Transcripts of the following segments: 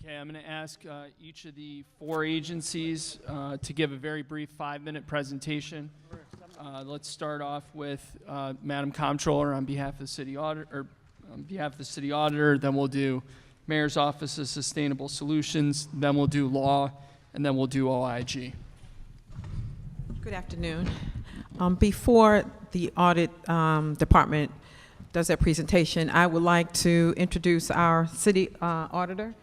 Okay, I'm going to ask each of the four agencies to give a very brief 5-minute presentation. Let's start off with Madam Comptroller on behalf of the City Auditor, then we'll do Mayor's Office of Sustainable Solutions, then we'll do Law, and then we'll do OIG. Good afternoon. Before the Audit Department does their presentation, I would like to introduce our City Auditor,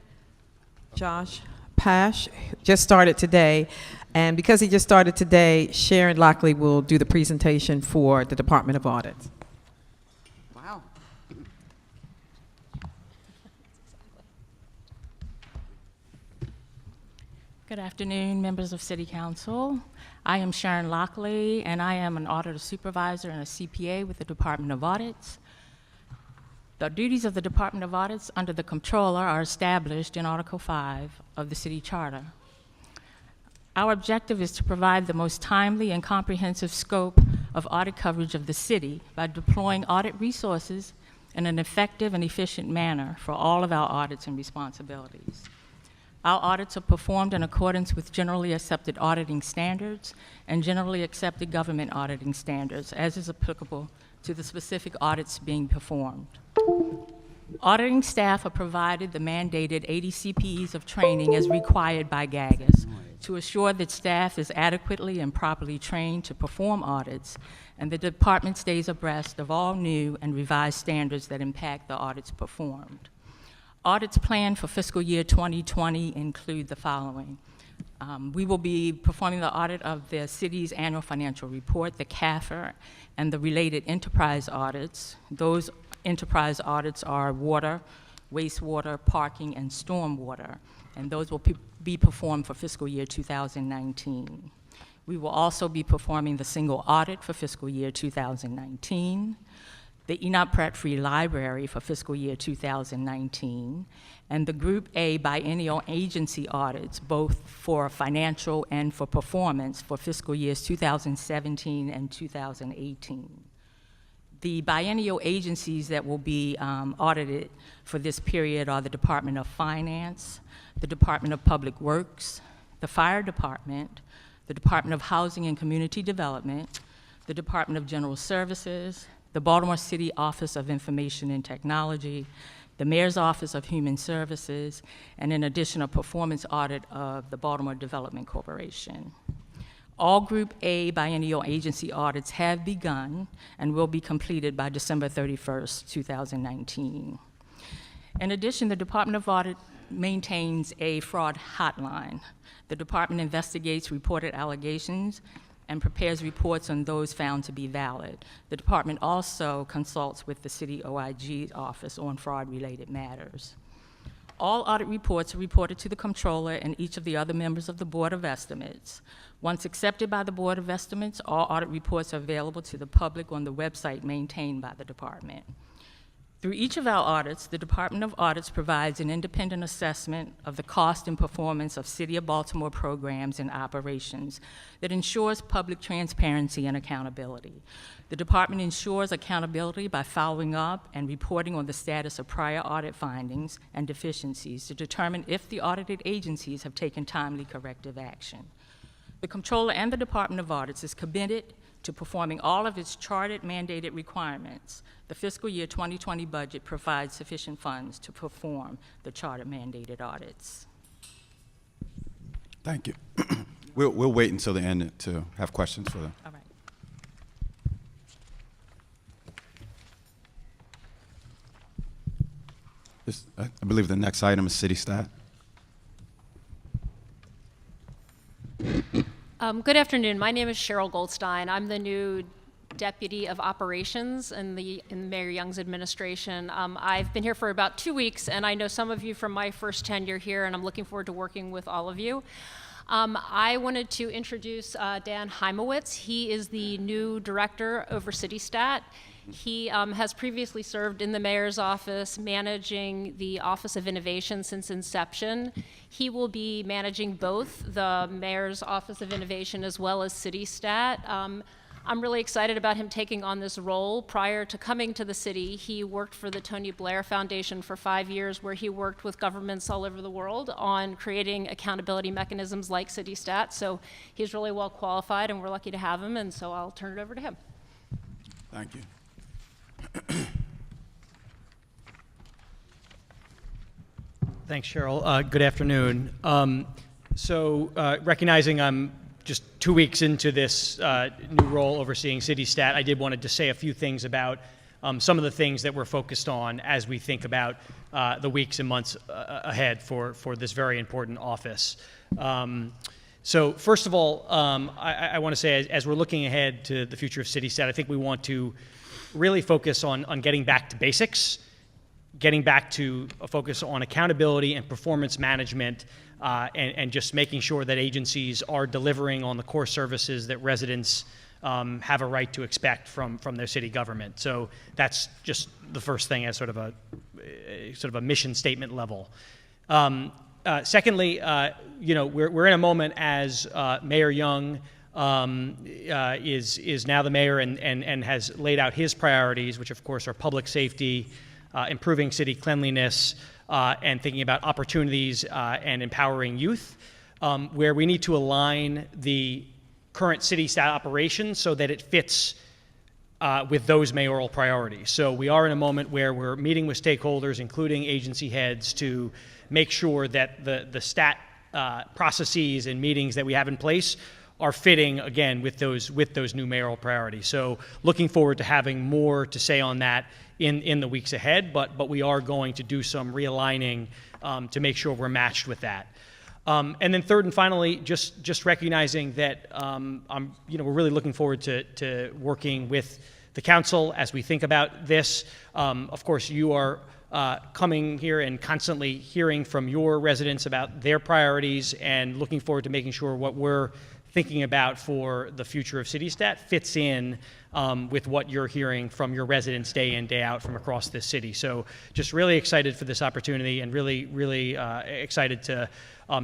Josh Pash, just started today. And because he just started today, Sharon Lockley will do the presentation for the Department of Audit. Wow. Good afternoon, members of City Council. I am Sharon Lockley, and I am an auditor supervisor and a CPA with the Department of Audits. The duties of the Department of Audits under the Comptroller are established in Article 5 of the City Charter. Our objective is to provide the most timely and comprehensive scope of audit coverage of the city by deploying audit resources in an effective and efficient manner for all of our audits and responsibilities. Our audits are performed in accordance with generally accepted auditing standards and generally accepted government auditing standards, as is applicable to the specific audits being performed. Auditing staff are provided the mandated 80 CPEs of training as required by GAGAS to assure that staff is adequately and properly trained to perform audits, and the department stays abreast of all new and revised standards that impact the audits performed. Audits planned for fiscal year 2020 include the following. We will be performing the audit of the city's annual financial report, the CAFR, and the related enterprise audits. Those enterprise audits are water, wastewater, parking, and stormwater, and those will be performed for fiscal year 2019. We will also be performing the single audit for fiscal year 2019, the Enoch Pratt Free Library for fiscal year 2019, and the Group A biennial agency audits, both for financial and for performance for fiscal years 2017 and 2018. The biennial agencies that will be audited for this period are the Department of Finance, the Department of Public Works, the Fire Department, the Department of Housing and Community Development, the Department of General Services, the Baltimore City Office of Information and Technology, the Mayor's Office of Human Services, and in addition, a performance audit of the Baltimore Development Corporation. All Group A biennial agency audits have begun and will be completed by December 31st, 2019. In addition, the Department of Audit maintains a fraud hotline. The department investigates reported allegations and prepares reports on those found to be valid. The department also consults with the City OIG office on fraud-related matters. All audit reports are reported to the Comptroller and each of the other members of the Board of Estimates. Once accepted by the Board of Estimates, all audit reports are available to the public on the website maintained by the department. Through each of our audits, the Department of Audits provides an independent assessment of the cost and performance of City of Baltimore programs and operations that ensures public transparency and accountability. The department ensures accountability by following up and reporting on the status of prior audit findings and deficiencies to determine if the audited agencies have taken timely corrective action. The Comptroller and the Department of Audits is committed to performing all of its chartered mandated requirements. The fiscal year 2020 budget provides sufficient funds to perform the chartered mandated audits. Thank you. We'll wait until the end to have questions for them. All right. I believe the next item is city stat. Good afternoon. My name is Cheryl Goldstein. I'm the new Deputy of Operations in Mayor Young's administration. I've been here for about 2 weeks, and I know some of you from my first tenure here, and I'm looking forward to working with all of you. I wanted to introduce Dan Heimowitz. He is the new director over City Stat. He has previously served in the mayor's office, managing the Office of Innovation since inception. He will be managing both the mayor's Office of Innovation as well as City Stat. I'm really excited about him taking on this role. Prior to coming to the city, he worked for the Tony Blair Foundation for 5 years, where he worked with governments all over the world on creating accountability mechanisms like CityStat. So he's really well qualified, and we're lucky to have him, and so I'll turn it over to him. Thank you. Thanks, Cheryl. Good afternoon. Recognizing I'm just 2 weeks into this new role overseeing CityStat, I did wanted to say a few things about some of the things that we're focused on as we think about the weeks and months ahead for this very important office. So first of all, I want to say, as we're looking ahead to the future of CityStat, I think we want to really focus on getting back to basics, getting back to a focus on accountability and performance management, and just making sure that agencies are delivering on the core services that residents have a right to expect from their city government. So that's just the first thing, as sort of a mission statement level. Secondly, we're in a moment as Mayor Young is now the mayor and has laid out his priorities, which of course are public safety, improving city cleanliness, and thinking about opportunities and empowering youth, where we need to align the current CityStat operations so that it fits with those mayoral priorities. So we are in a moment where we're meeting with stakeholders, including agency heads, to make sure that the stat processes and meetings that we have in place are fitting, again, with those new mayoral priorities. So looking forward to having more to say on that in the weeks ahead, but we are going to do some realigning to make sure we're matched with that. And then third and finally, just recognizing that we're really looking forward to working with the council as we think about this. Of course, you are coming here and constantly hearing from your residents about their priorities, and looking forward to making sure what we're thinking about for the future of CityStat fits in with what you're hearing from your residents day in, day out from across this city. So just really excited for this opportunity, and really excited to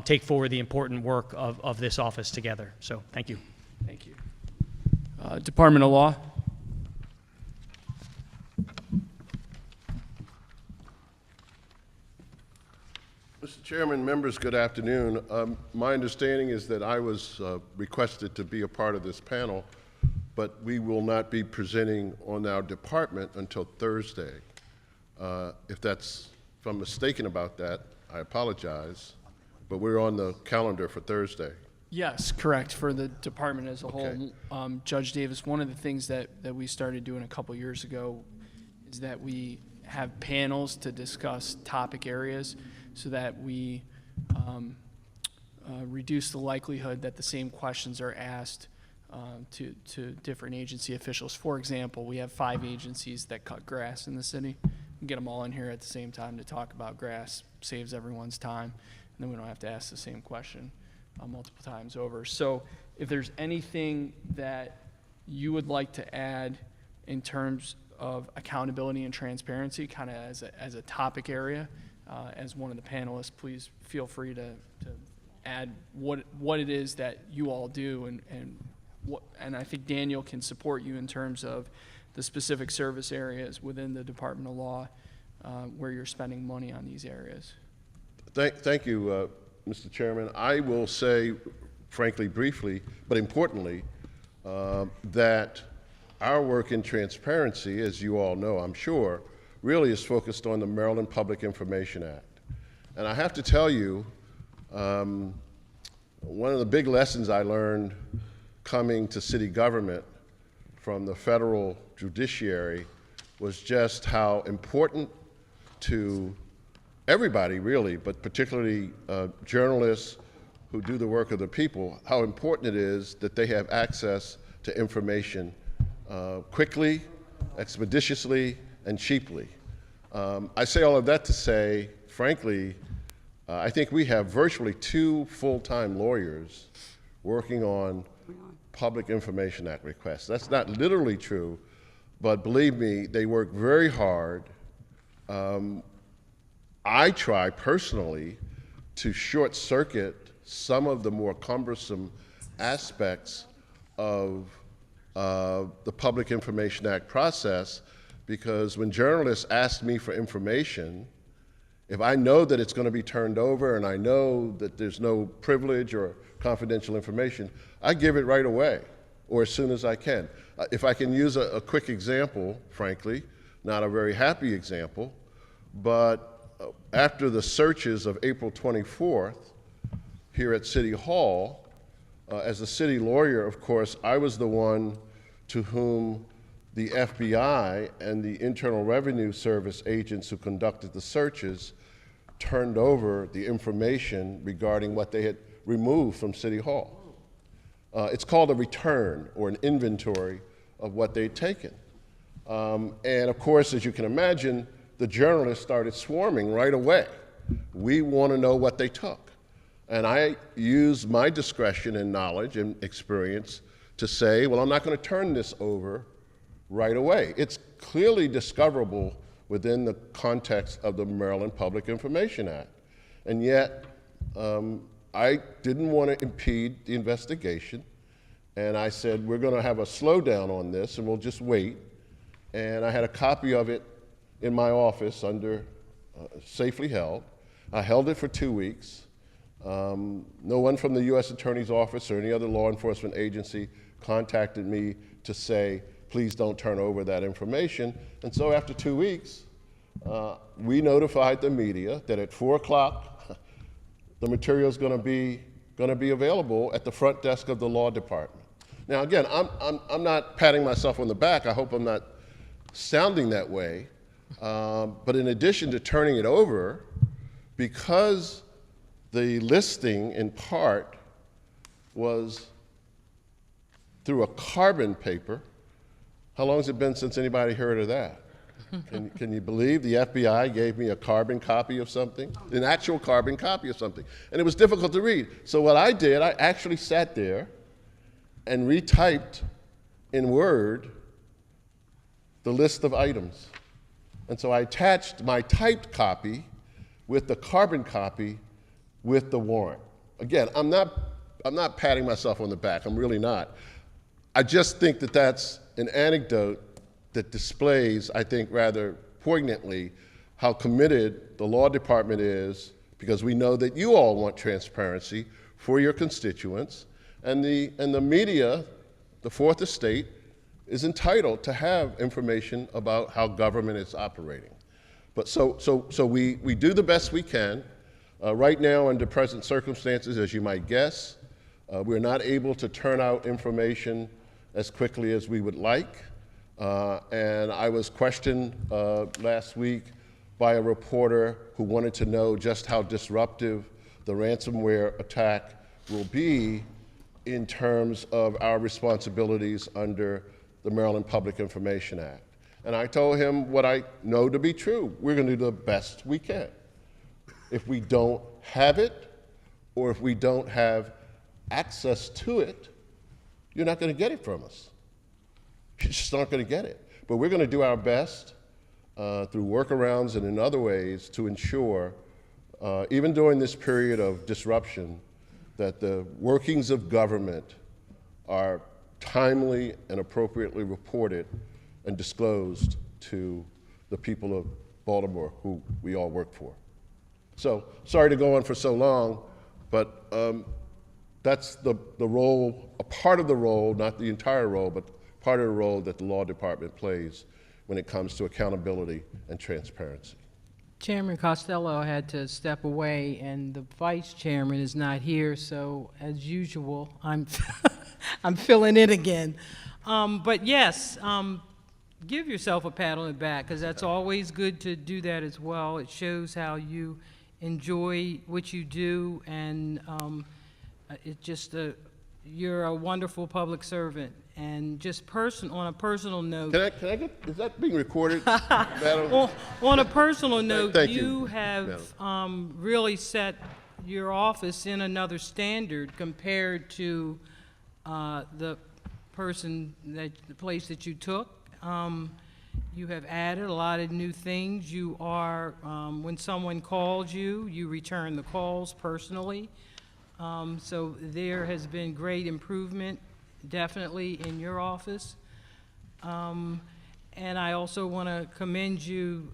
take forward the important work of this office together. So thank you. Thank you. Department of Law. Mr. Chairman, members, good afternoon. My understanding is that I was requested to be a part of this panel, but we will not be presenting on our department until Thursday. If I'm mistaken about that, I apologize, but we're on the calendar for Thursday. Yes, correct, for the department as a Okay. whole. Judge Davis, one of the things that we started doing a couple years ago is that we have panels to discuss topic areas so that we reduce the likelihood that the same questions are asked to different agency officials. For example, we have 5 agencies that cut grass in the city. We get them all in here at the same time to talk about grass, saves everyone's time, and then we don't have to ask the same question multiple times over. So if there's anything that you would like to add in terms of accountability and transparency, kind of as a topic area, as one of the panelists, please feel free to add what it is that you all do, and I think Daniel can support you in terms of the specific service areas within the Department of Law where you're spending money on these areas. Thank you, Mr. Chairman. I will say, frankly, briefly, but importantly, that our work in transparency, as you all know, I'm sure, really is focused on the Maryland Public Information Act. And I have to tell you, one of the big lessons I learned coming to city government from the federal judiciary was just how important to everybody, really, but particularly journalists who do the work of the people, how important it is that they have access to information quickly, expeditiously, and cheaply. I say all of that to say, frankly, I think we have virtually 2 full-time lawyers working on Public Information Act requests. That's not literally true, but believe me, they work very hard. I try personally to short-circuit some of the more cumbersome aspects of the Public Information Act process, because when journalists ask me for information, if I know that it's going to be turned over and I know that there's no privilege or confidential information, I give it right away or as soon as I can. If I can use a quick example, frankly, not a very happy example, but after the searches of April 24th here at City Hall, as a city lawyer, of course, I was the one to whom the FBI and the Internal Revenue Service agents who conducted the searches turned over the information regarding what they had removed from City Hall. It's called a return or an inventory of what they'd taken. And of course, as you can imagine, the journalists started swarming right away. We want to know what they took. And I used my discretion and knowledge and experience to say, well, I'm not going to turn this over right away. It's clearly discoverable within the context of the Maryland Public Information Act. And yet, I didn't want to impede the investigation. And I said, we're going to have a slowdown on this and we'll just wait. And I had a copy of it in my office under safely held. I held it for 2 weeks. No one from the U.S. Attorney's Office or any other law enforcement agency contacted me to say, please don't turn over that information. And so after 2 weeks, we notified the media that at 4 o'clock, the material is going to be available at the front desk of the law department. Now again, I'm not patting myself on the back. I hope I'm not sounding that way. But in addition to turning it over, because the listing in part was through a carbon paper. How long has it been since anybody heard of that? Can you believe the FBI gave me a carbon copy of something? An actual carbon copy of something. And it was difficult to read. So what I did, I actually sat there and retyped in Word the list of items. And so I attached my typed copy with the carbon copy with the warrant. Again, I'm not patting myself on the back. I'm really not. I just think that that's an anecdote that displays, I think, rather poignantly how committed the law department is, because we know that you all want transparency for your constituents, and the media, the Fourth Estate, is entitled to have information about how government is operating. But so we do the best we can. Right now, under present circumstances, as you might guess, we're not able to turn out information as quickly as we would like. And I was questioned last week by a reporter who wanted to know just how disruptive the ransomware attack will be in terms of our responsibilities under the Maryland Public Information Act. And I told him what I know to be true. We're going to do the best we can. If we don't have it, or if we don't have access to it, you're not going to get it from us. You're just not going to get it. But we're going to do our best through workarounds and in other ways to ensure, even during this period of disruption, that the workings of government are timely and appropriately reported and disclosed to the people of Baltimore who we all work for. So, sorry to go on for so long, but that's the role, a part of the role, not the entire role, but part of the role that the law department plays when it comes to accountability and transparency. Chairman Costello had to step away, and the vice chairman is not here, so as usual, I'm I'm filling in again. But yes, give yourself a pat on the back, because that's always good to do that as well. It shows how you enjoy what you do, and it just you're a wonderful public servant. And just on a personal note, Can I get, is that being recorded, madam? on a personal note, Thank you have really set your office in another standard compared to the place that you took. You have added a lot of new things. You are, when someone calls you, you return the calls personally. So there has been great improvement definitely in your office. And I also want to commend you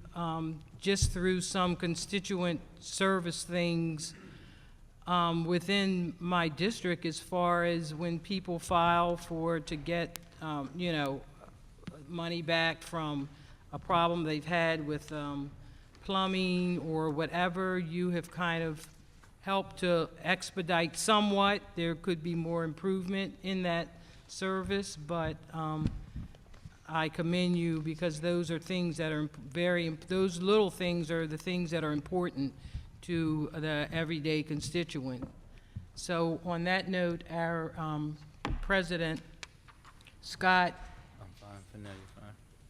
just through some constituent service things within my district, as far as when people file to get, you know, money back from a problem they've had with plumbing or whatever. You have kind of helped to expedite somewhat. There could be more improvement in that service, but I commend you, because those are things that are those little things are the things that are important to the everyday constituent. So on that note, our President, Scott,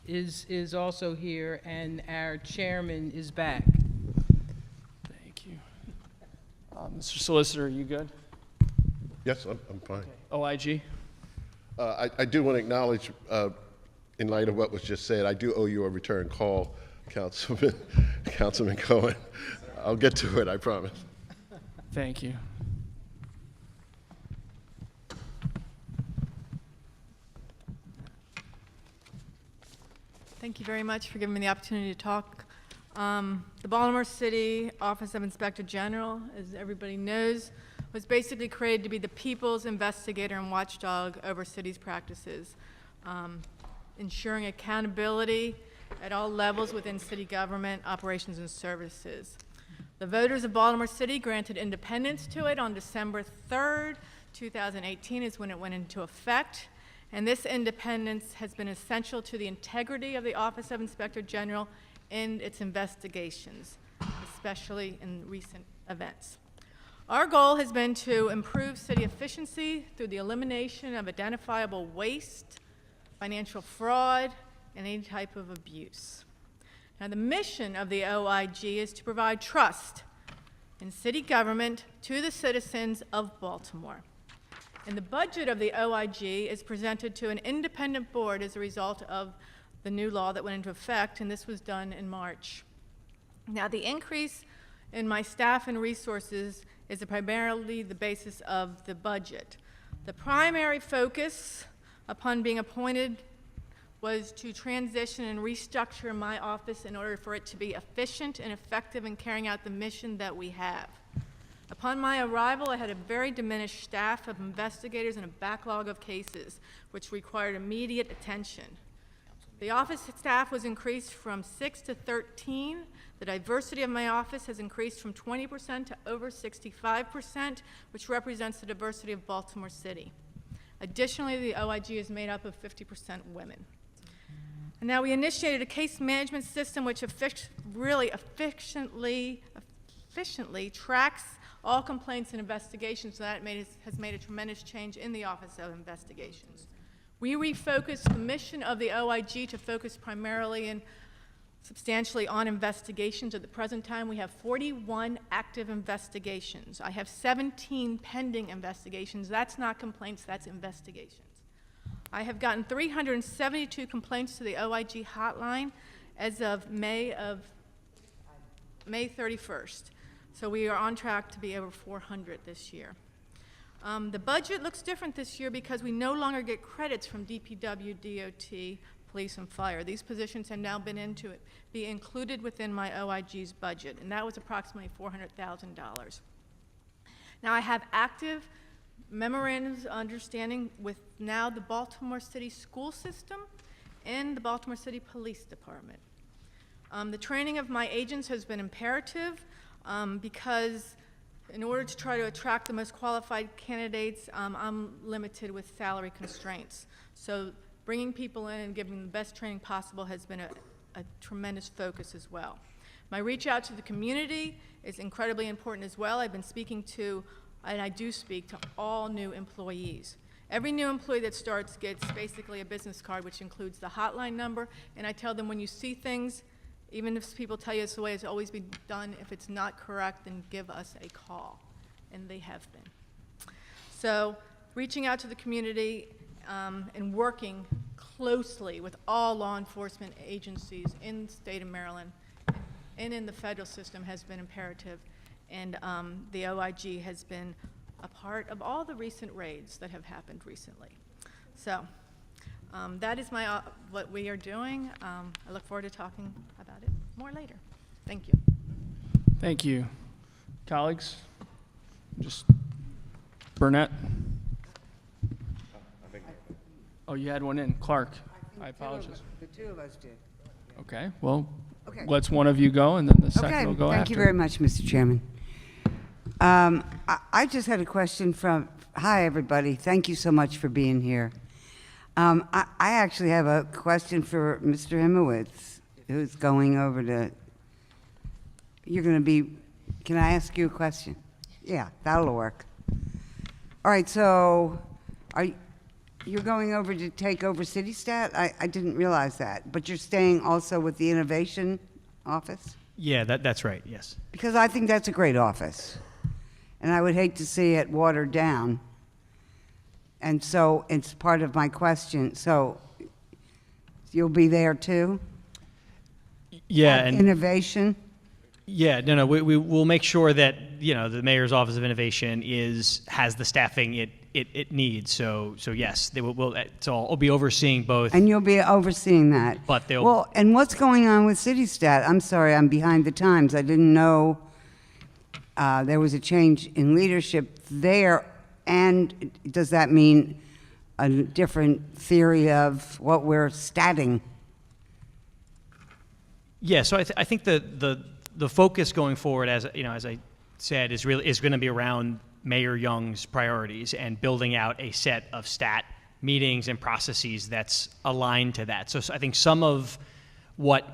is also here, and our chairman is back. Thank you. Mr. Solicitor, are you good? Yes, I'm fine. OIG? I do want to acknowledge, in light of what was just said, I do owe you a return call, Councilman Cohen. I'll get to it, I promise. Thank you. Thank you very much for giving me the opportunity to talk. The Baltimore City Office of Inspector General, as everybody knows, was basically created to be the people's investigator and watchdog over city's practices, ensuring accountability at all levels within city government, operations, and services. The voters of Baltimore City granted independence to it on December 3rd, 2018 is when it went into effect. And this independence has been essential to the integrity of the Office of Inspector General in its investigations, especially in recent events. Our goal has been to improve city efficiency through the elimination of identifiable waste, financial fraud, and any type of abuse. Now, the mission of the OIG is to provide trust in city government to the citizens of Baltimore. And the budget of the OIG is presented to an independent board as a result of the new law that went into effect, and this was done in March. Now, the increase in my staff and resources is primarily the basis of the budget. The primary focus upon being appointed was to transition and restructure my office in order for it to be efficient and effective in carrying out the mission that we have. Upon my arrival, I had a very diminished staff of investigators and a backlog of cases, which required immediate attention. The office staff was increased from 6 to 13. The diversity of my office has increased from 20% to over 65%, which represents the diversity of Baltimore City. Additionally, the OIG is made up of 50% women. And now we initiated a case management system which really efficiently tracks all complaints and investigations, so that has made a tremendous change in the Office of Investigations. We refocused the mission of the OIG to focus primarily and substantially on investigations. At the present time, we have 41 active investigations. I have 17 pending investigations. That's not complaints, that's investigations. I have gotten 372 complaints to the OIG hotline as of May 31st. So we are on track to be over 400 this year. The budget looks different this year because we no longer get credits from DPW, DOT, police, and fire. These positions have now been be included within my OIG's budget, and that was approximately $400,000. Now I have active memorandums of understanding with now the Baltimore City School System and the Baltimore City Police Department. The training of my agents has been imperative because in order to try to attract the most qualified candidates, I'm limited with salary constraints. So bringing people in and giving them the best training possible has been a tremendous focus as well. My reach out to the community is incredibly important as well. I've been speaking to, and I do speak to all new employees. Every new employee that starts gets basically a business card, which includes the hotline number, and I tell them when you see things, even if people tell you it's the way it's always been done, if it's not correct, then give us a call, and they have been. So reaching out to the community and working closely with all law enforcement agencies in the state of Maryland and in the federal system has been imperative, and the OIG has been a part of all the recent raids that have happened recently. So that is what we are doing. I look forward to talking about it more later. Thank you. Thank you. Colleagues? Just Burnett? Oh, you had one in. Clark, I apologize. The two of us did. Okay, well, Okay. let's one of you go, and then the second will go after. Thank you very much, Mr. Chairman. I just had a question hi, everybody. Thank you so much for being here. I actually have a question for Mr. Himowitz, who's going over to, can I ask you a question? Yeah, that'll work. All right, so you're going over to take over CityStat? I didn't realize that, but you're staying also with the Innovation Office? Yeah, that's right, yes. Because I think that's a great office, and I would hate to see it watered down. And so it's part of my question. So you'll be there too? Yeah, At and Innovation? yeah, no, we will make sure that the Mayor's Office of Innovation has the staffing it needs. So yes, they will. So I'll be overseeing both. And you'll be overseeing that? But they'll. Well, and what's going on with CityStat? I'm sorry, I'm behind the times. I didn't know there was a change in leadership there. And does that mean a different theory of what we're statting? Yeah, so I think the focus going forward, as I said, is going to be around Mayor Young's priorities and building out a set of stat meetings and processes that's aligned to that. So I think some of what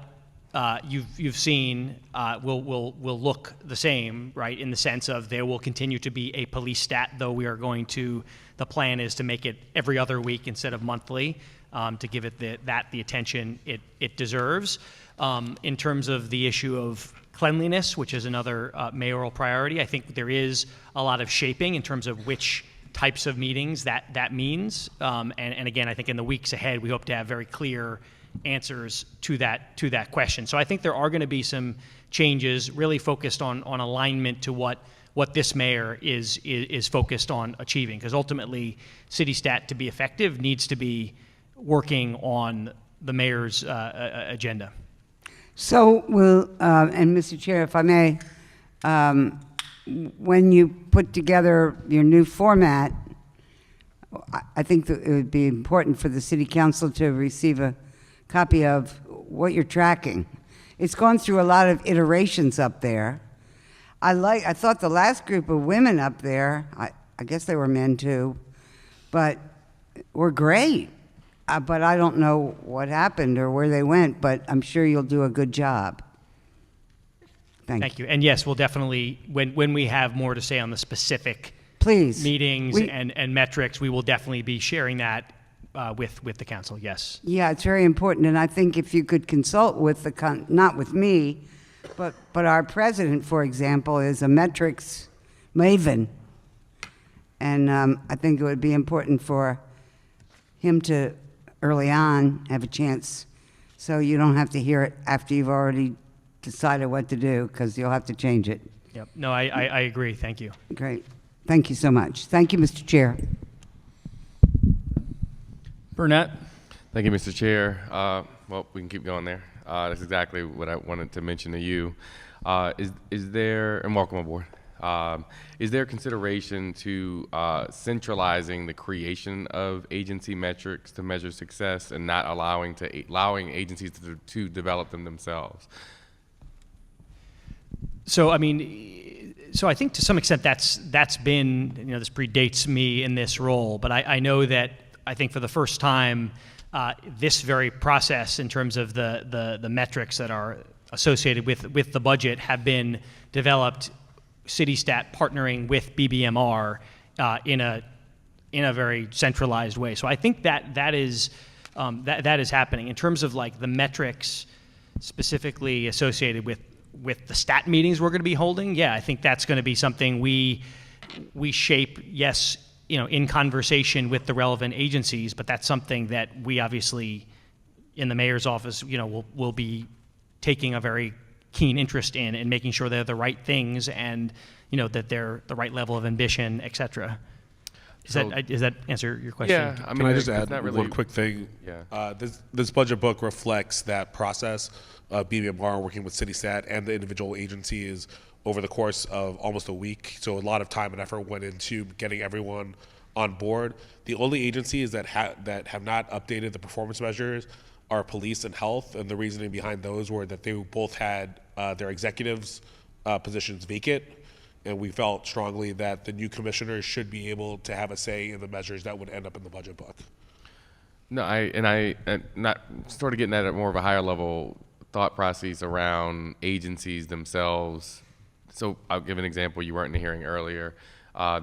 you've seen will look the same, right? In the sense of there will continue to be a police stat, though the plan is to make it every other week instead of monthly, to give it the attention it deserves. In terms of the issue of cleanliness, which is another mayoral priority, I think there is a lot of shaping in terms of which types of meetings that means. And again, I think in the weeks ahead, we hope to have very clear answers to that question. So I think there are going to be some changes really focused on alignment to what this mayor is focused on achieving, because ultimately CityStat, to be effective, needs to be working on the mayor's agenda. So and Mr. Chair, if I may, when you put together your new format, I think that it would be important for the City Council to receive a copy of what you're tracking. It's gone through a lot of iterations up there. I thought the last group of women up there, I guess they were men too, but were great. But I don't know what happened or where they went, but I'm sure you'll do a good job. Thank you. And yes, we'll definitely, when we have more to say on the specific meetings and metrics, we will definitely be sharing that with the council, yes. Yeah, it's very important, and I think if you could consult with not with me, but our president, for example, is a metrics maven, and I think it would be important for him to early on have a chance, so you don't have to hear it after you've already decided what to do, because you'll have to change it. Yep. No, I agree. Thank you. Great. Thank you so much. Thank you, Mr. Chair. Burnett? Thank you, Mr. Chair. Well, we can keep going there. That's exactly what I wanted to mention to you. Is there, and welcome aboard, is there consideration to centralizing the creation of agency metrics to measure success and not allowing agencies to develop them themselves? So, I mean, so I think to some extent that's been, this predates me in this role, but I know that I think for the first time, this very process in terms of the metrics that are associated with the budget have been developed, CityStat partnering with BBMR in a very centralized way. So I think that is happening. In terms of like the metrics specifically associated with the stat meetings we're going to be holding, yeah, I think that's going to be something we shape, yes, in conversation with the relevant agencies, but that's something that we obviously in the mayor's office, will be taking a very keen interest in and making sure they're the right things and, that they're the right level of ambition, et cetera. Does that answer your question? Yeah, I mean, Can I just it's add not really, one quick thing? Yeah. This budget book reflects that process of BBMR working with CityStat and the individual agencies over the course of almost a week. So a lot of time and effort went into getting everyone on board. The only agencies that have not updated the performance measures are police and health, and the reasoning behind those were that they both had their executives' positions vacant. And we felt strongly that the new commissioners should be able to have a say in the measures that would end up in the budget book. No, I not sort of getting at more of a higher level thought process around agencies themselves. So I'll give an example. You weren't in the hearing earlier.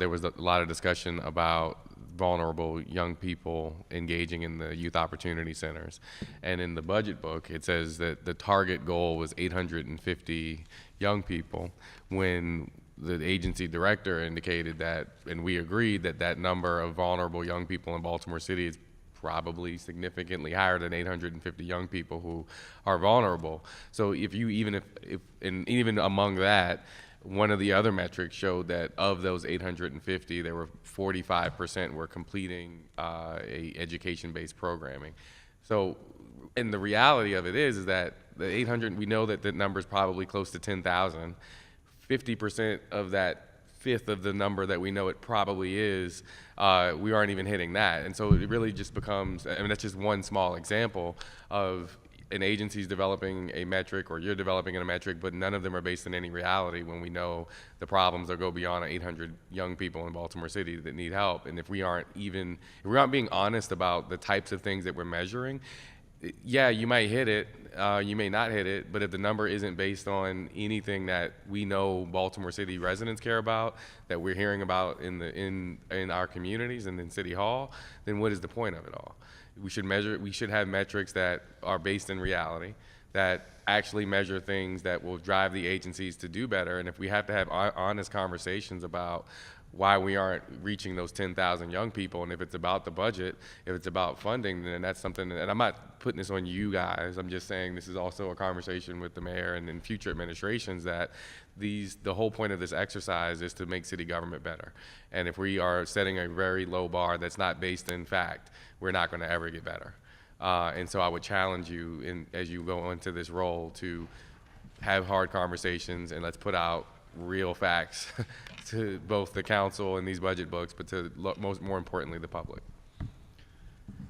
There was a lot of discussion about vulnerable young people engaging in the youth opportunity centers. And in the budget book, it says that the target goal was 850 young people, when the agency director indicated that, and we agreed that that number of vulnerable young people in Baltimore City is probably significantly higher than 850 young people who are vulnerable. So if you even among that, one of the other metrics showed that of those 850, there were 45% were completing a education-based programming. So, and the reality of it is that the 800, we know that the number is probably close to 10,000. 50% of that fifth of the number that we know it probably is, we aren't even hitting that. And so it really just becomes, I mean, that's just one small example of an agency's developing a metric, or you're developing a metric, but none of them are based in any reality, when we know the problems that go beyond 800 young people in Baltimore City that need help. And if we aren't being honest about the types of things that we're measuring, yeah, you might hit it, you may not hit it, but if the number isn't based on anything that we know Baltimore City residents care about, that we're hearing about in our communities and in City Hall, then what is the point of it all? We should have metrics that are based in reality, that actually measure things that will drive the agencies to do better. And if we have to have honest conversations about why we aren't reaching those 10,000 young people, and if it's about the budget, if it's about funding, then that's something that, and I'm not putting this on you guys, I'm just saying this is also a conversation with the mayor and in future administrations, that the whole point of this exercise is to make city government better. And if we are setting a very low bar that's not based in fact, we're not going to ever get better. And so I would challenge you, as you go into this role, to have hard conversations, and let's put out real facts to both the council and these budget books, but to more importantly, the public.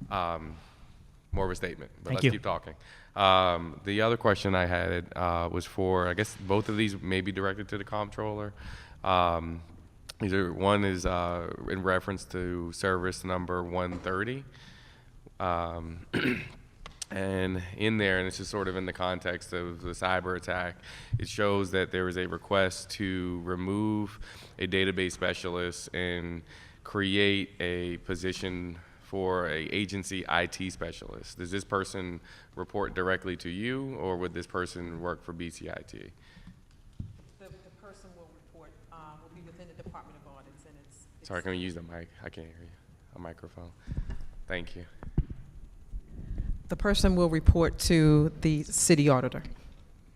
More of a statement, but let's keep talking. The other question I had was for, I guess both of these may be directed to the comptroller. One is in reference to service number 130. And in there, and this is sort of in the context of the cyber attack, it shows that there was a request to remove a database specialist and create a position for a agency IT specialist. Does this person report directly to you, or would this person work for BCIT? The person will report, will be within the Department of Audits, and it's Sorry, can we use the mic? I can't hear you. A microphone. Thank you. the person will report to the city auditor.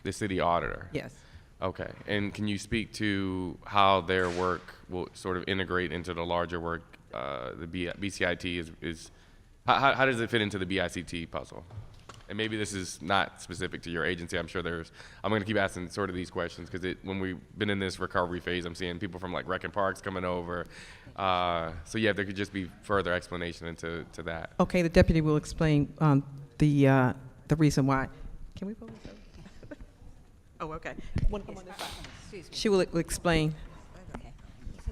The city auditor? Yes. Okay, and can you speak to how their work will sort of integrate into the larger work? BCIT is how does it fit into the BICT puzzle? And maybe this is not specific to your agency. I'm going to keep asking sort of these questions, because when we've been in this recovery phase, I'm seeing people from like Rec and Parks coming over. So yeah, if there could just be further explanation into that. Okay, the deputy will explain the reason why. Can we vote? Oh, okay. She will explain.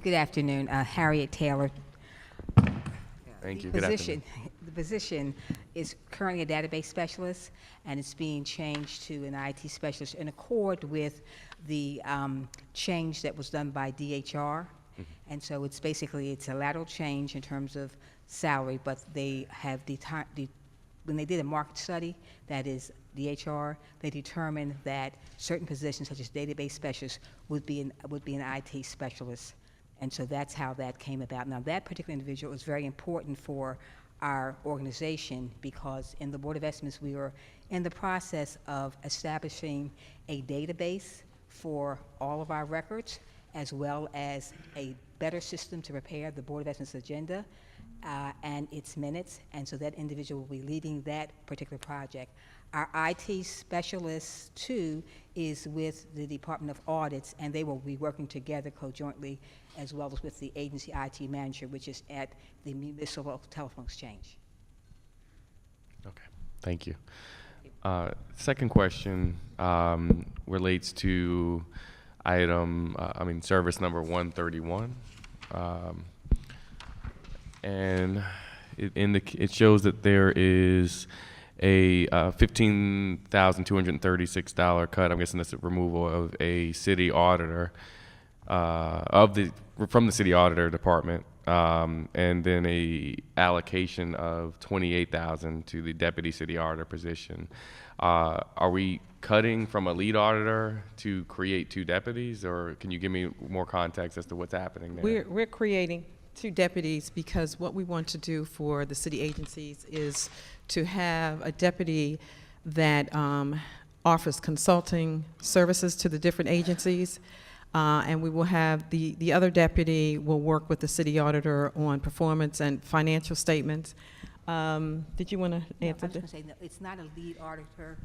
Good afternoon, Harriet Taylor. Thank you. Good afternoon. The position is currently a database specialist, and it's being changed to an IT specialist in accord with the change that was done by DHR. And so it's a lateral change in terms of salary, but they have when they did a market study, that is DHR, they determined that certain positions such as database specialists would be an IT specialist. And so that's how that came about. Now, that particular individual is very important for our organization, because in the Board of Estimates, we are in the process of establishing a database for all of our records. as well as a better system to prepare the Board of Ethics agenda and its minutes, and so that individual will be leading that particular project. Our IT specialist, too, is with the Department of Audits, and they will be working together co-jointly, as well as with the agency IT manager, which is at the Municipal Telephone Exchange. Okay, thank you. Second question relates to service number 131. And it shows that there is a $15,236 cut. I'm guessing that's a removal of a city auditor from the city auditor department, and then a allocation of $28,000 to the deputy city auditor position. Are we cutting from a lead auditor to create 2 deputies, or can you give me more context as to what's happening there? We're creating 2 deputies because what we want to do for the city agencies is to have a deputy that offers consulting services to the different agencies, and we will have the other deputy will work with the city auditor on performance and financial statements. Did you want to answer that? I was going to say, no, it's not a lead auditor.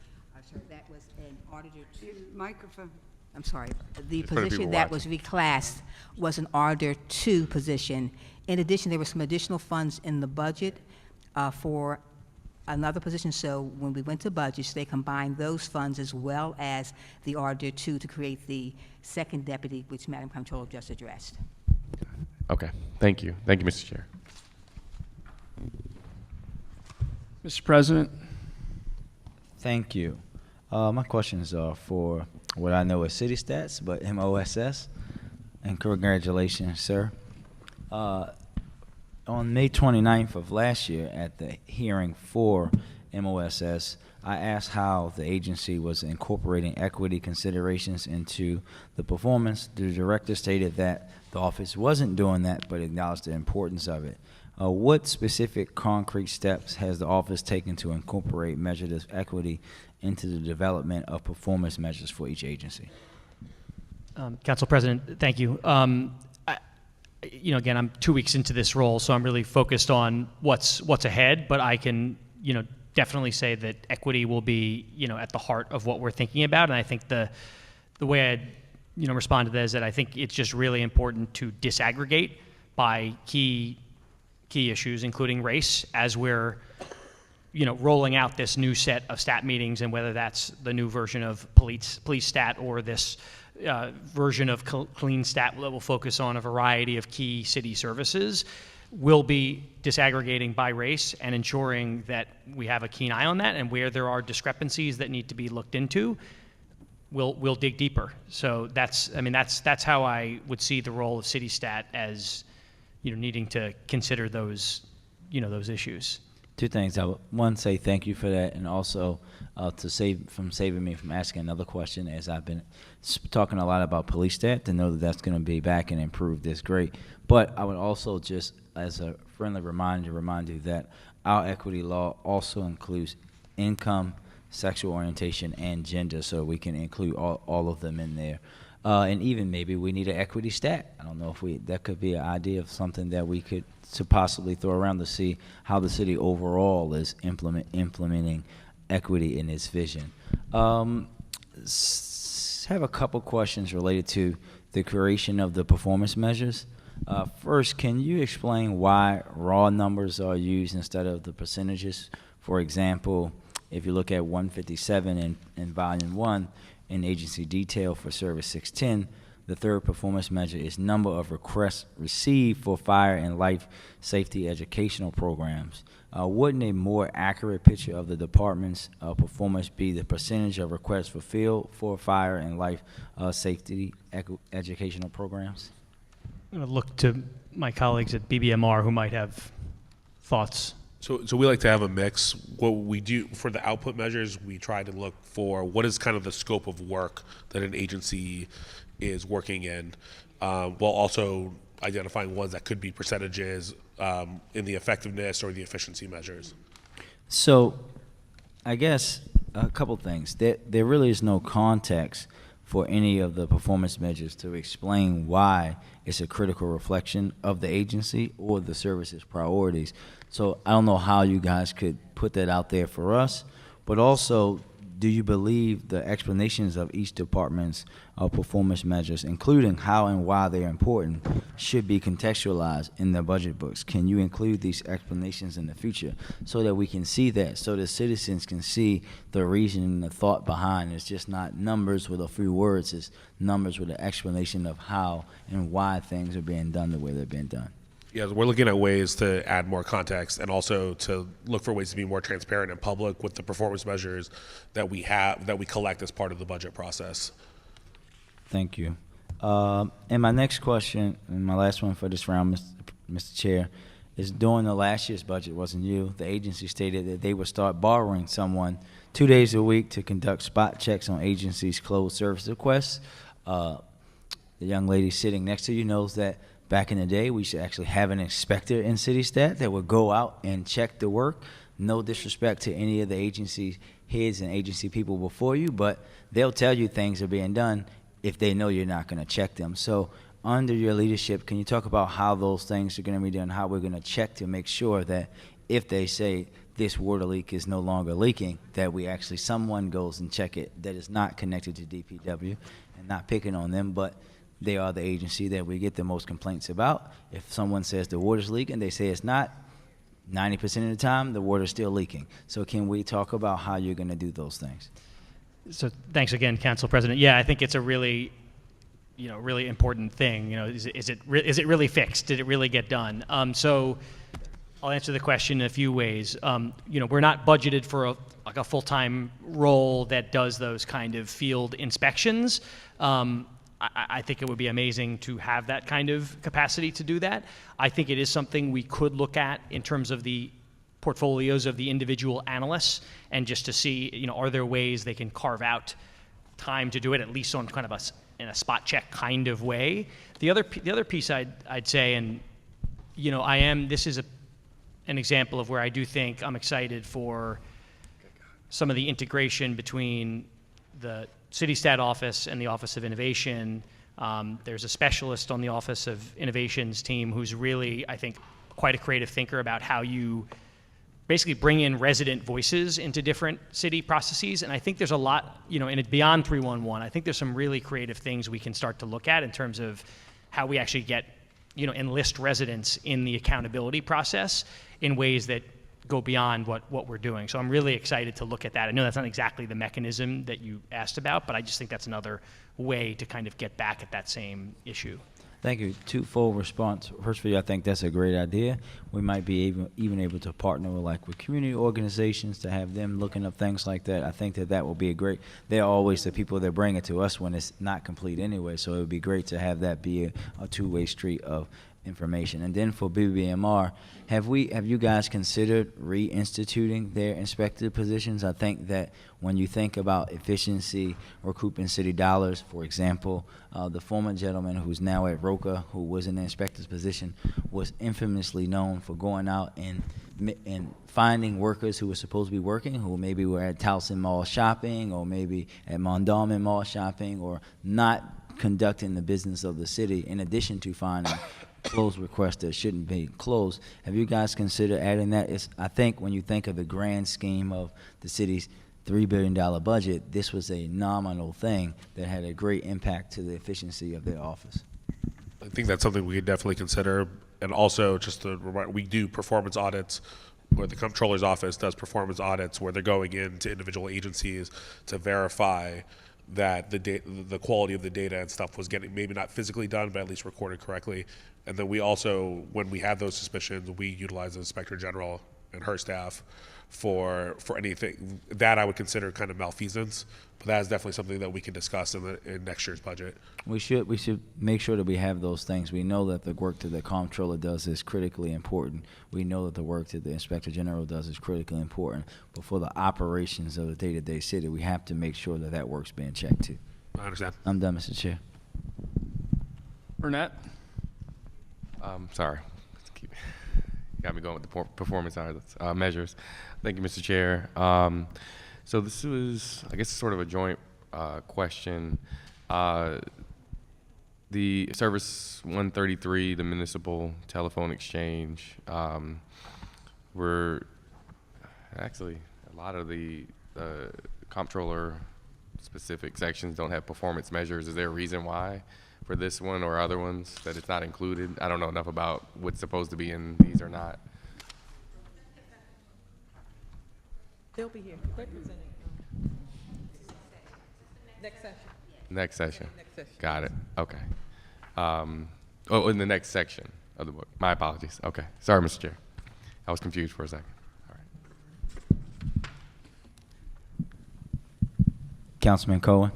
Sir, that was an auditor two. Microphone. I'm sorry. The Just for the position people that was reclassed was an auditor two position. In addition, there were some additional funds in the budget for another position. So when we went to budgets, they combined those funds as well as the auditor two to create the second deputy, which Madam Comptroller just addressed. Okay, thank you. Thank you, Mr. Chair. Mr. President. Thank you. My questions are for what I know as city stats, but MOSS, and congratulations, sir. On May 29th of last year at the hearing for MOSS, I asked how the agency was incorporating equity considerations into the performance. The director stated that the office wasn't doing that, but acknowledged the importance of it. What specific concrete steps has the office taken to incorporate measured equity into the development of performance measures for each agency? Council President, thank you. Again, I'm 2 weeks into this role, so I'm really focused on what's ahead, but I can, definitely say that equity will be, at the heart of what we're thinking about. And I think the way I'd, respond to that is that I think it's just really important to disaggregate by key issues, including race, as we're, rolling out this new set of stat meetings, and whether that's the new version of police stat or this version of clean stat that will focus on a variety of key city services, will be disaggregating by race and ensuring that we have a keen eye on that, and where there are discrepancies that need to be looked into, we'll dig deeper. So that's how I would see the role of city stat as, needing to consider those, those issues. 2 things. I would, say thank you for that, and also saving me from asking another question, as I've been talking a lot about police stat, to know that that's going to be back and improved is great. But I would also, just as a friendly reminder, remind you that our equity law also includes income, sexual orientation, and gender, so we can include all of them in there. And even maybe we need an equity stat. I don't know if that could be an idea of something that we could to possibly throw around to see how the city overall is implementing equity in its vision. Have a couple questions related to the creation of the performance measures. First, can you explain why raw numbers are used instead of the percentages? For example, if you look at 157 in Volume 1, in agency detail for Service 610, the third performance measure is number of requests received for fire and life safety educational programs. Wouldn't a more accurate picture of the department's performance be the percentage of requests fulfilled for fire and life safety educational programs? I'm going to look to my colleagues at BBMR who might have thoughts. So we like to have a mix. What we do for the output measures, we try to look for what is kind of the scope of work that an agency is working in, while also identifying ones that could be percentages in the effectiveness or the efficiency measures. So I guess a couple things. There really is no context for any of the performance measures to explain why it's a critical reflection of the agency or the service's priorities. So I don't know how you guys could put that out there for us, but also, do you believe the explanations of each department's performance measures, including how and why they're important, should be contextualized in the budget books? Can you include these explanations in the future so that we can see that, so the citizens can see the reason and the thought behind it? It's just not numbers with a few words, it's numbers with an explanation of how and why things are being done the way they're being done. Yeah, we're looking at ways to add more context and also to look for ways to be more transparent and public with the performance measures that we collect as part of the budget process. Thank you. And my next question, and my last one for this round, Mr. Chair, is during the last year's budget, wasn't you, the agency stated that they would start borrowing someone 2 days a week to conduct spot checks on agencies' closed service requests. The young lady sitting next to you knows that back in the day, we should actually have an inspector in city stat that would go out and check the work. No disrespect to any of the agency heads and agency people before you, but they'll tell you things are being done if they know you're not going to check them. So under your leadership, can you talk about how those things are going to be done, how we're going to check to make sure that if they say this water leak is no longer leaking, that we actually, someone goes and check it that is not connected to DPW, and not picking on them, but they are the agency that we get the most complaints about. If someone says the water's leaking, they say it's not, 90% of the time, the water's still leaking. So can we talk about how you're going to do those things? So thanks again, Council President. Yeah, I think it's a really, really important thing. Is it really fixed? Did it really get done? So I'll answer the question in a few ways. We're not budgeted for a full-time role that does those kind of field inspections. I think it would be amazing to have that kind of capacity to do that. I think it is something we could look at in terms of the portfolios of the individual analysts, and just to see, are there ways they can carve out time to do it, at least on kind of in a spot check kind of way. The other piece I'd say, and this is an example of where I do think I'm excited for some of the integration between the City Stat Office and the Office of Innovation. There's a specialist on the Office of Innovations team who's really, I think, quite a creative thinker about how you basically bring in resident voices into different city processes. And I think there's a lot, and beyond 311, I think there's some really creative things we can start to look at in terms of how we actually get, enlist residents in the accountability process in ways that go beyond what we're doing. So I'm really excited to look at that. I know that's not exactly the mechanism that you asked about, but I just think that's another way to kind of get back at that same issue. Thank you. Twofold response. First for you, I think that's a great idea. We might be even able to partner with community organizations to have them looking up things like that. I think that will be a great. They're always the people that bring it to us when it's not complete anyway. So it would be great to have that be a two-way street of information. And then for BBMR, have you guys considered reinstituting their inspector positions? I think that when you think about efficiency, recouping city dollars, for example, the former gentleman who's now at Roca, who was in the inspector's position, was infamously known for going out and finding workers who were supposed to be working, who maybe were at Towson Mall shopping, or maybe at Mondawmin Mall shopping, or not conducting the business of the city, in addition to finding closed requests that shouldn't be closed. Have you guys considered adding that? I think when you think of the grand scheme of the city's $3 billion budget, this was a nominal thing that had a great impact to the efficiency of their office. I think that's something we could definitely consider. And also, just to remind, we do performance audits, where the comptroller's office does performance audits where they're going into individual agencies to verify that the quality of the data and stuff was getting, maybe not physically done, but at least recorded correctly. And then we also, when we have those suspicions, we utilize the Inspector General and her staff for anything that I would consider kind of malfeasance. But that is definitely something that we can discuss in next year's budget. We should make sure that we have those things. We know that the work that the comptroller does is critically important. We know that the work that the Inspector General does is critically important. But for the operations of the day-to-day city, we have to make sure that work's being checked too. I understand. I'm done, Mr. Chair. Burnett? Sorry. Got me going with the performance measures. Thank you, Mr. Chair. So this was, I guess, sort of a joint question The Service 133, the municipal telephone exchange, we're actually, a lot of the comptroller specific sections don't have performance measures. Is there a reason why for this one or other ones that it's not included? I don't know enough about what's supposed to be in these or not. They'll be here. They're presenting. Next session. Next session. Next session. Got it. Okay. Oh, in the next section of the book. My apologies. Okay. Sorry, Mr. Chair. I was confused for a second. All right. Councilman Cohen.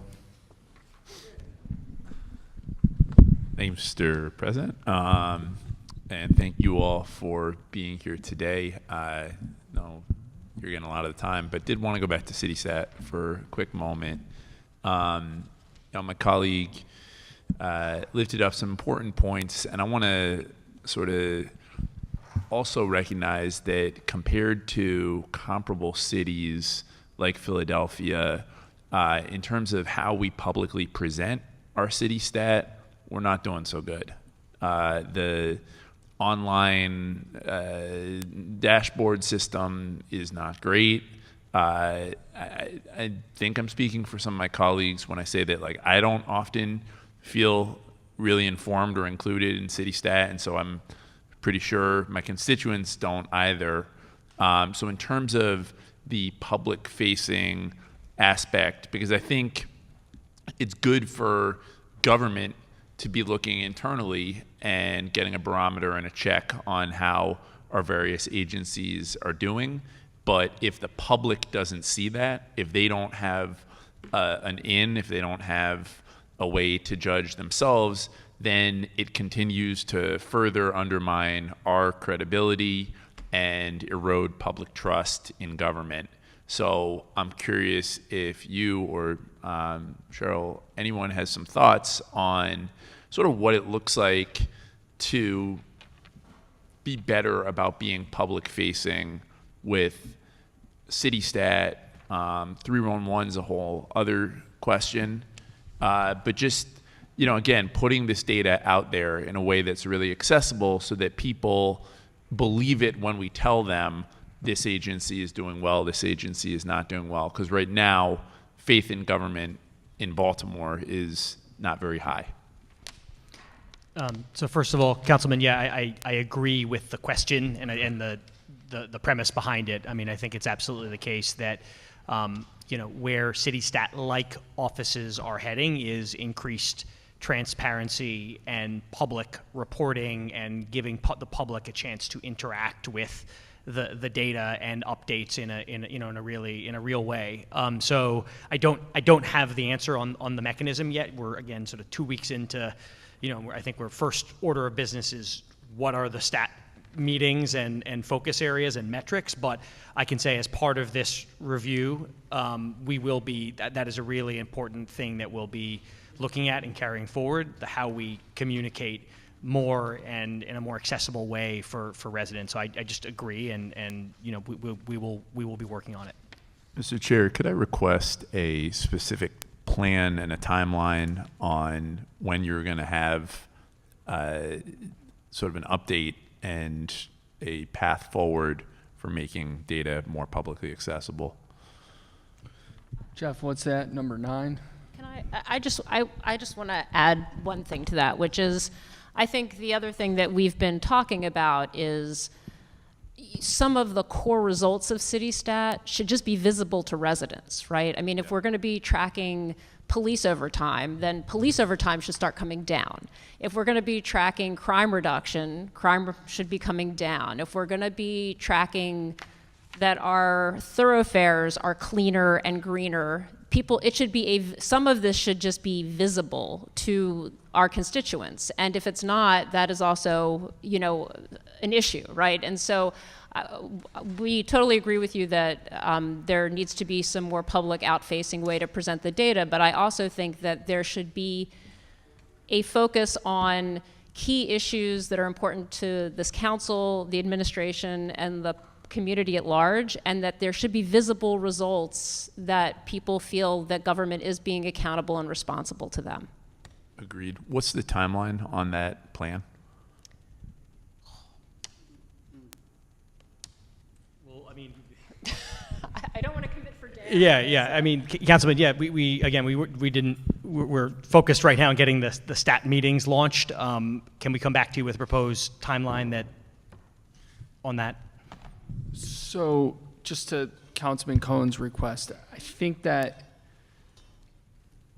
Thank you, Mr. President. And thank you all for being here today. I know you're getting a lot of the time, but did want to go back to CitySat for a quick moment. My colleague lifted up some important points, and I want to sort of also recognize that compared to comparable cities like Philadelphia, in terms of how we publicly present our city stat, we're not doing so good. The online dashboard system is not great. I think I'm speaking for some of my colleagues when I say that, like, I don't often feel really informed or included in city stat, and so I'm pretty sure my constituents don't either. So in terms of the public-facing aspect, because I think it's good for government to be looking internally and getting a barometer and a check on how our various agencies are doing. But if the public doesn't see that, if they don't have if they don't have a way to judge themselves, then it continues to further undermine our credibility and erode public trust in government. So I'm curious if you or Cheryl, anyone has some thoughts on sort of what it looks like to be better about being public facing with CityStat. 311 is a whole other question. But just, again, putting this data out there in a way that's really accessible so that people believe it when we tell them this agency is doing well, this agency is not doing well. Because right now, faith in government in Baltimore is not very high. So first of all, Councilman, yeah, I agree with the question and the premise behind it. I mean, I think it's absolutely the case that where CityStat-like offices are heading is increased transparency and public reporting and giving the public a chance to interact with the data and updates in a real way. So I don't have the answer on the mechanism yet. We're again sort of 2 weeks into, I think we're first order of business is what are the stat meetings and focus areas and metrics, but I can say as part of this review, we will be, that is a really important thing that we'll be looking at and carrying forward, how we communicate more and in a more accessible way for residents. So I just agree, and we will be working on it. Mr. Chair, could I request a specific plan and a timeline on when you're going to have sort of an update and a path forward for making data more publicly accessible? Jeff, what's that, number 9? I just want to add one thing to that, which is I think the other thing that we've been talking about is some of the core results of CityStat should just be visible to residents, right? I mean, if we're going to be tracking police overtime, then police overtime should start coming down. If we're going to be tracking crime reduction, crime should be coming down. If we're going to be tracking that our thoroughfares are cleaner and greener, it should be some of this should just be visible to our constituents. And if it's not, that is also, an issue, right? And so we totally agree with you that there needs to be some more public out-facing way to present the data, but I also think that there should be a focus on key issues that are important to this council, the administration, and the community at large, and that there should be visible results that people feel that government is being accountable and responsible to them. Agreed. What's the timeline on that plan? Well, I mean, I don't want to commit for days. yeah. I mean, Councilman, yeah, we're focused right now on getting the stat meetings launched. Can we come back to you with a proposed timeline on that? So, just to Councilman Cohen's request, I think that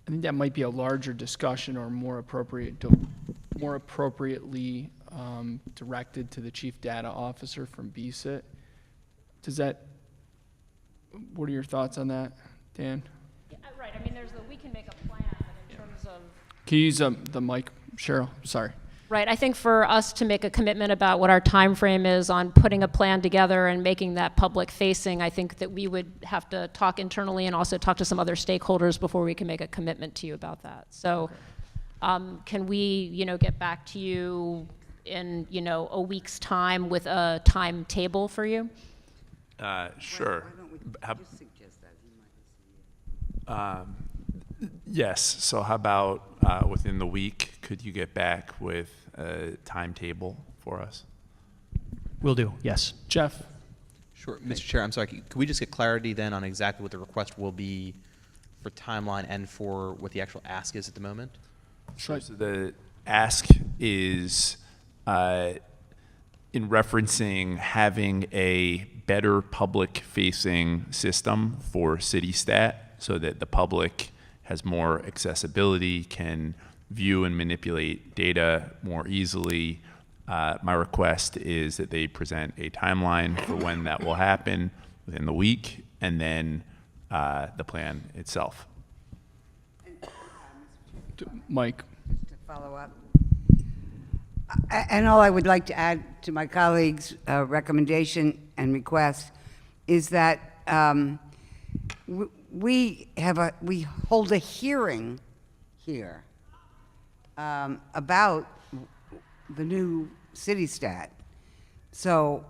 might be a larger discussion, or more appropriately directed to the Chief Data Officer from BSIT. What are your thoughts on that, Dan? Yeah, right. I mean, we can make a plan, but in terms of. Can you use the mic, Cheryl? Sorry. Right. I think for us to make a commitment about what our time frame is on putting a plan together and making that public facing, I think that we would have to talk internally and also talk to some other stakeholders before we can make a commitment to you about that. So can we, get back to you in, a week's time with a timetable for you? Sure. Why don't we just suggest that? Yes. So how about within the week, could you get back with a timetable for us? Will do, yes. Jeff? Sure. Mr. Chair, I'm sorry. Could we just get clarity then on exactly what the request will be for timeline and for what the actual ask is at the moment? Sure. So the ask is in referencing having a better public-facing system for CityStat so that the public has more accessibility, can view and manipulate data more easily. My request is that they present a timeline for when that will happen within the week, and then the plan itself. Mike. Just to follow up. And all I would like to add to my colleagues' recommendation and request is that we hold a hearing here about the new CityStat. So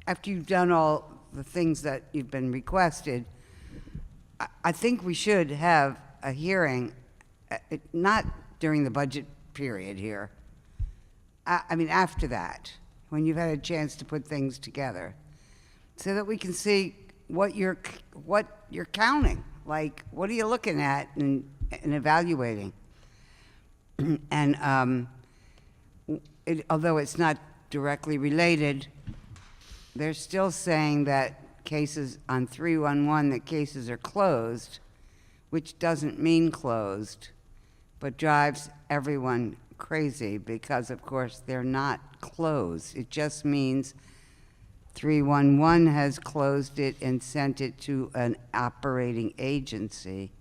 after you've done all the things that you've been requested, I think we should have a hearing, not during the budget period here. I mean, after that, when you've had a chance to put things together, so that we can see what you're counting. Like, what are you looking at and evaluating? And although it's not directly related, they're still saying that cases on 311, that cases are closed, which doesn't mean closed, but drives everyone crazy because, of course, they're not closed. It just means 311 has closed it and sent it to an operating agency.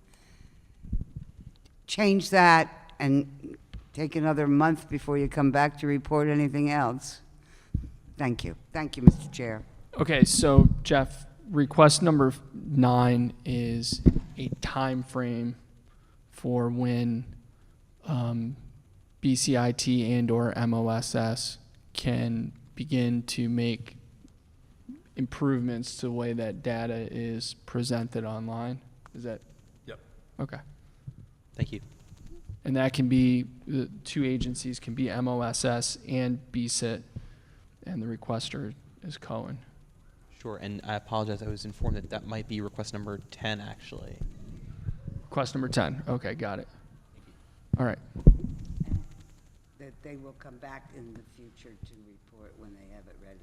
Change that and take another month before you come back to report anything else. Thank you. Thank you, Mr. Chair. Okay, so Jeff, request number 9 is a time frame for when BCIT and/or MOSS can begin to make improvements to the way that data is presented online. Is that? Yep. Okay. Thank you. And that can be, the two agencies can be MOSS and BSIT, and the requester is Cohen. Sure, and I apologize. I was informed that that might be request number 10, actually. Request number 10. Okay, got it. All right. That they will come back in the future to report when they have it ready.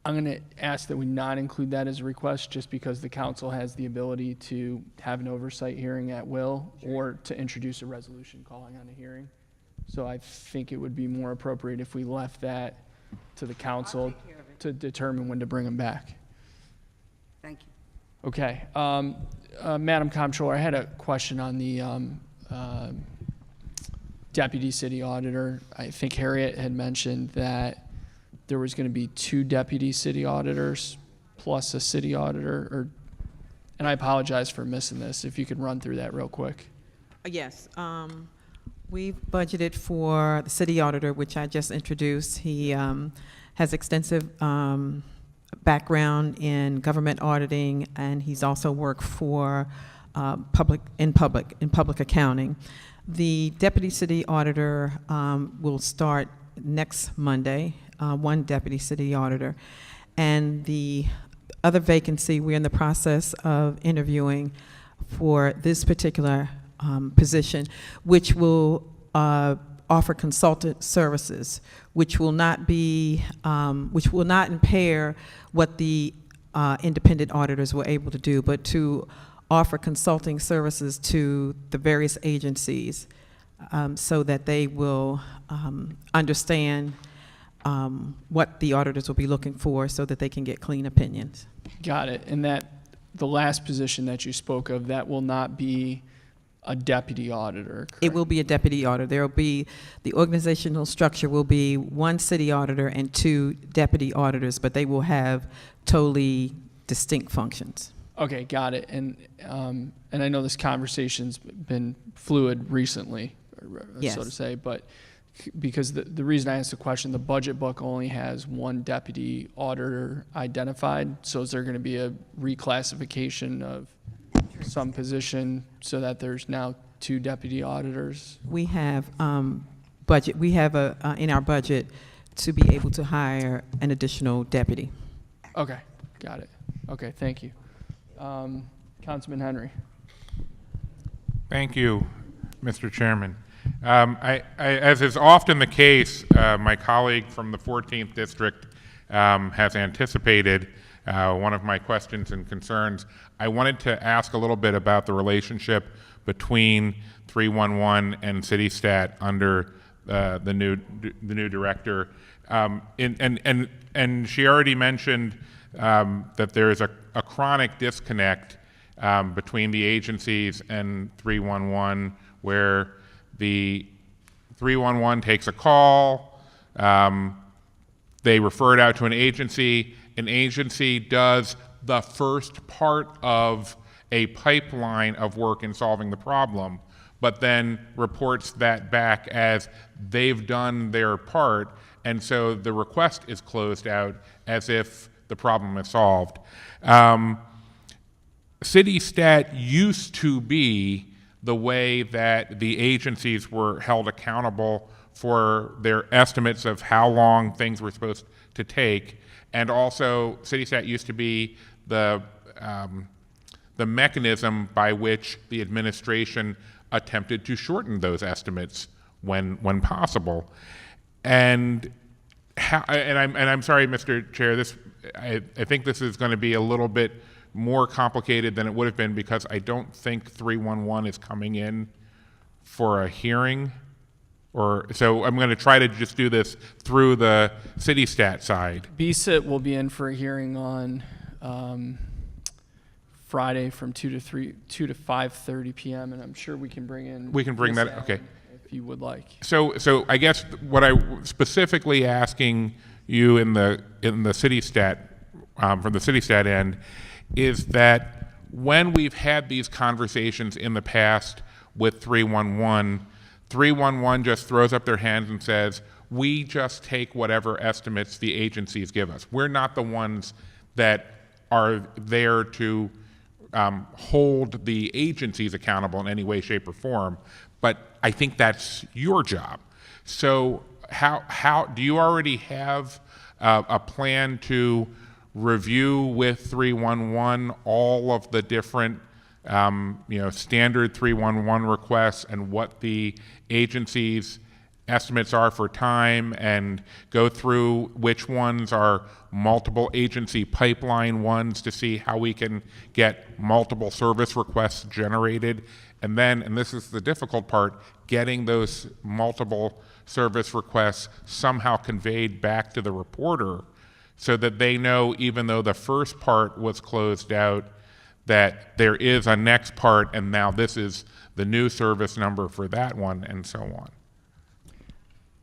I'm going to ask that we not include that as a request, just because the council has the ability to have an oversight hearing at will, or to introduce a resolution calling on a hearing. So I think it would be more appropriate if we left that to the council to determine when to bring them back. Thank you. Okay. Madam Comptroller, I had a question on the Deputy City Auditor. I think Harriet had mentioned that there was going to be 2 Deputy City Auditors plus a City Auditor, and I apologize for missing this. If you could run through that real quick. Yes. We've budgeted for the city auditor, which I just introduced. He has extensive background in government auditing, and he's also worked for public accounting. The deputy city auditor will start next Monday, one deputy city auditor, and the other vacancy, we're in the process of interviewing for this particular position, which will offer consultant services, which will not impair what the independent auditors were able to do, but to offer consulting services to the various agencies so that they will understand what the auditors will be looking for so that they can get clean opinions. Got it. And that the last position that you spoke of, that will not be a deputy auditor, correct? It will be a deputy auditor. There will be, the organizational structure will be one city auditor and 2 deputy auditors, but they will have totally distinct functions. Okay, got it. And I know this conversation's been fluid recently, Yes. so to say, but because the reason I asked the question, the budget book only has 1 deputy auditor identified. So is there going to be a reclassification of some position so that there's now 2 deputy auditors? We have budget. We have in our budget to be able to hire an additional deputy. Okay, got it. Okay, thank you. Councilman Henry. Thank you, Mr. Chairman. As is often the case, my colleague from the 14th District has anticipated one of my questions and concerns. I wanted to ask a little bit about the relationship between 311 and CityStat under the new director. And she already mentioned that there is a chronic disconnect between the agencies and 311, where the 311 takes a call, they refer it out to an agency does the first part of a pipeline of work in solving the problem, but then reports that back as they've done their part, and so the request is closed out as if the problem is solved. CityStat used to be the way that the agencies were held accountable for their estimates of how long things were supposed to take, and also CityStat used to be the mechanism by which the administration attempted to shorten those estimates when possible. And I'm sorry, Mr. Chair, I think this is going to be a little bit more complicated than it would have been, because I don't think 311 is coming in for a hearing, so I'm going to try to just do this through the CityStat side. BSIT will be in for a hearing on Friday from 2 to 5:30 p.m. and I'm sure we can bring in. We can bring that. Okay. If you would like. So I guess what I specifically asking you in the CityStat from the CityStat end is that when we've had these conversations in the past with 311, 311 just throws up their hands and says, we just take whatever estimates the agencies give us. We're not the ones that are there to hold the agencies accountable in any way, shape, or form, but I think that's your job. So how do you already have a plan to review with 311 all of the different standard 311 requests and what the agency's estimates are for time, and go through which ones are multiple agency pipeline ones to see how we can get multiple service requests generated, and then, and this is the difficult part, getting those multiple service requests somehow conveyed back to the reporter so that they know, even though the first part was closed out, that there is a next part, and now this is the new service number for that one, and so on.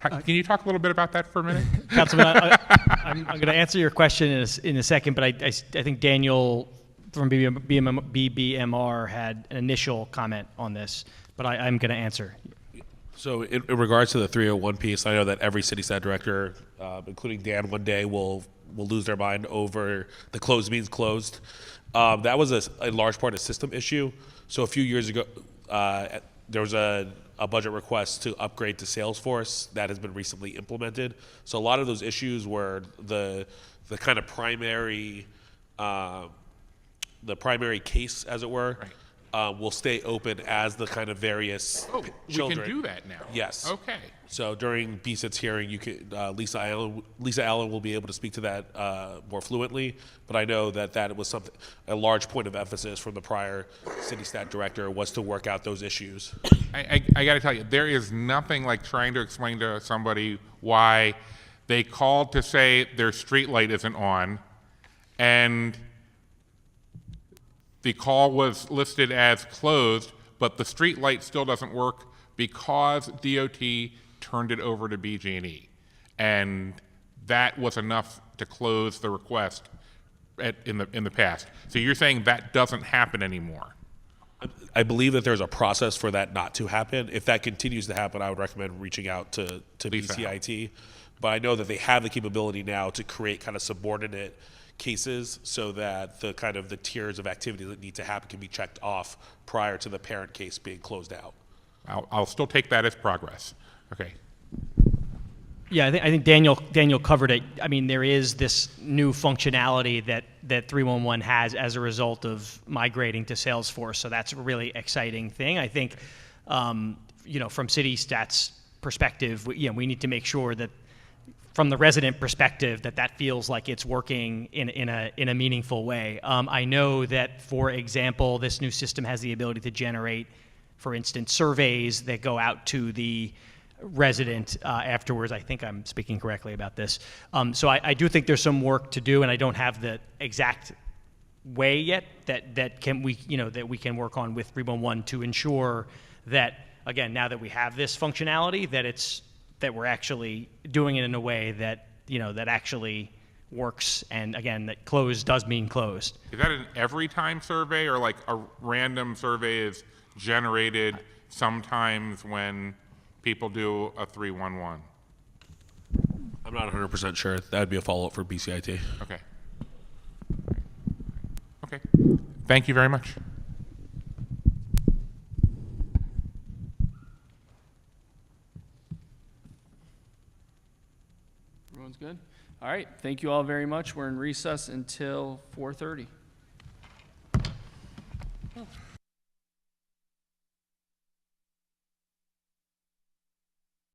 Can you talk a little bit about that for a minute? Councilman, I'm going to answer your question in a second, but I think Daniel from BBMR had an initial comment on this, but I'm going to answer. So in regards to the 301 piece, I know that every city stat director, including Dan, one day will lose their mind over the closed means closed. That was a large part of system issue. So a few years ago, there was a budget request to upgrade to Salesforce that has been recently implemented. So a lot of those issues were the kind of primary case, as it were, will stay open as the kind of various children. We can do that now. Yes. Okay. So during BSIT's hearing, you could, Lisa Allen will be able to speak to that more fluently. But I know that was a large point of emphasis from the prior city stat director was to work out those issues. I got to tell you, there is nothing like trying to explain to somebody why they called to say their street light isn't on, and the call was listed as closed, but the street light still doesn't work because DOT turned it over to BG&E, and that was enough to close the request in the past. So you're saying that doesn't happen anymore? I believe that there's a process for that not to happen. If that continues to happen, I would recommend reaching out to BCIT. But I know that they have the capability now to create kind of subordinate cases so that the kind of the tiers of activity that need to happen can be checked off prior to the parent case being closed out. I'll still take that as progress. Okay. Yeah, I think Daniel covered it. I mean, there is this new functionality that 311 has as a result of migrating to Salesforce, so that's a really exciting thing. I think, from city stats perspective, we need to make sure that from the resident perspective that feels like it's working in a meaningful way. I know that, for example, this new system has the ability to generate, for instance, surveys that go out to the resident afterwards. I think I'm speaking correctly about this. So I do think there's some work to do, and I don't have the exact way yet that we can work on with 311 to ensure that, again, now that we have this functionality, that we're actually doing it in a way that that actually works, and again, that closed does mean closed. Is that an every time survey, or like a random survey is generated sometimes when people do a 311? I'm not 100% sure. That would be a follow-up for BCIT. Okay. Okay. Thank you very much. Everyone's good? All right. Thank you all very much. We're in recess until 4:30.